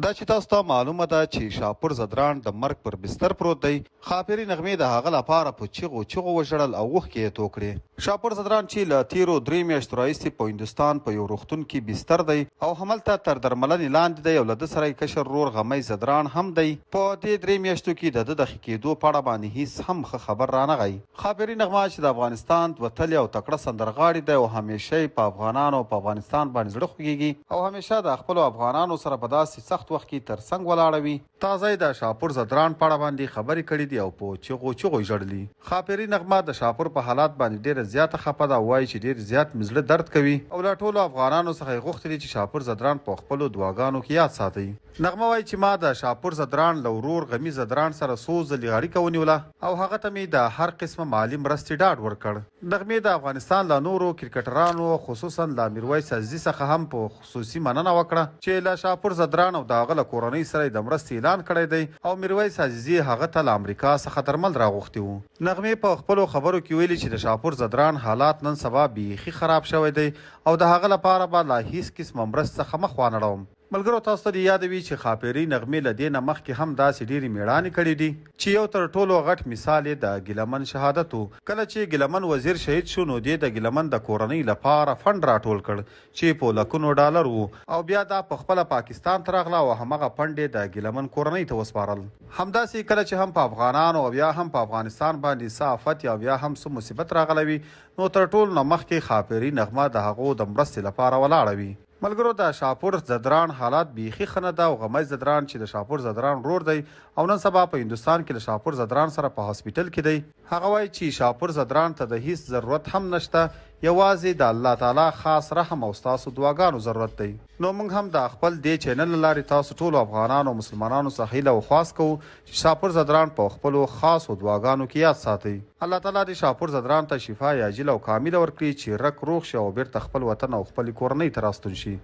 دا چې تاسو ته معلومه ده چې شاپور زدران د مرګ پر بستر پروت دی. ښاپیري نغمې د هغه لپاره په چیغو چیغو وژړل او اوښکې یې تو کړې. شاپور زدران چې له تیرو 3 میاشتو راهیسې په هندوستان په یو روغتون کې بستر دی او هملته تر درملنې لاندې دی او له ده سره یې کشر ورور غمی زدران هم دی. په دې 3 میاشتو کې د ده د ښه کېدو په اړه باندې هیڅ هم ښه خبر رانغی. ښاپیري نغمه چې د افغانستان وتلې او تکړه سندرغاړې دی او همیشه یې په افغانانو په افغانستان باندې زړه خوږېږي او همیشه د خپلو افغانانو سره په داسې سخت وخت کې تر څنګ ولاړه وي. تازه یې د شاپور زدران په اړه باندې خبرې کړې دي او په چیغو چیغو یې ژړلي. ښاپیري نغمه د شاپور په حالات باندې ډېره زیاته خفه ده او وایي چې ډېر زیات مې زړه درد کوي او له ټولو افغانانو څخه یې غوښتلي چې شاپور زدران په خپلو دعاګانو کې یاد ساتئ. نغمه وایي چې ما د شاپور زدران له ورور غمی زدران سره څو ځلې اړیکه ونیوله او هغه ته مې د هر قسمه مالي مرستې ډاډ ورکړ. نغمې د افغانستان له نورو کرکټرانو خصوصا له میرویس عزیزي څخه هم په خصوصي مننه وکړه چې له شاپور زدران او د هغه له کورنۍ سره د مرستې اعلان کړی دی او میرویس عزیزي هغه ته له امریکا څخه درمل راغوښتي وو. نغمې په خپلو خبرو کې ویلي چې د شاپور زدران حالات نن سبا بیخي خراب شوی دی او د هغه لپاره به لا هیڅ قسمه مرستې څخه مخ وانړوم. ملګرو تاسو ته یاد وي چې ښاپیري نغمې له دې نه مخکې هم داسې ډېرې مېړانې کړې دي چې یو تر ټولو غټ مثال یې د ګیلمن شهادت و. کله چې ګیلمن وزیر شهید شو نو دې د ګیلمن د کورنۍ لپاره فنډ راټول کړ چې په لکونو ډالر وو او بیا دا په خپله پاکستان ته راغله او همغه فنډ یې د ګیلمن کورنۍ ته وسپارل. همداسې کله چې هم په افغانانو او بیا هم په افغانستان باندې څه آفت یا بیا هم څه مصیبت راغلی وي نو تر ټولو نه مخکې ښاپیري نغمه د هغو د مرستې لپاره ولاړه وي. ملګرو د شاپور زدران حالات بیخي ښه نه ده او غمی زدران چې د شاپور زدران ورور دی او نن سبا په هندوستان کې له شاپور زدران سره په هاسپیټل کې دی. هغه وایي چې شاپور زدران ته د هیڅ ضرورت هم نشته، یوازې د الله تعالی خاص رحم او ستاسو دعاګانو ضرورت دی. نو موږ هم د خپل دې چینل له لارې تاسو ټولو افغانانو او مسلمانانو څخه هیله او خواست کوو چې شاپور زدران په خپلو خاصو دعاګانو کې یاد ساتئ. الله تعالی دې شاپور زدران ته شفا عاجله او کامله ورکړي چې رک روغ شي او بیرته خپل وطن او خپلې کورنۍ ته راستون شي.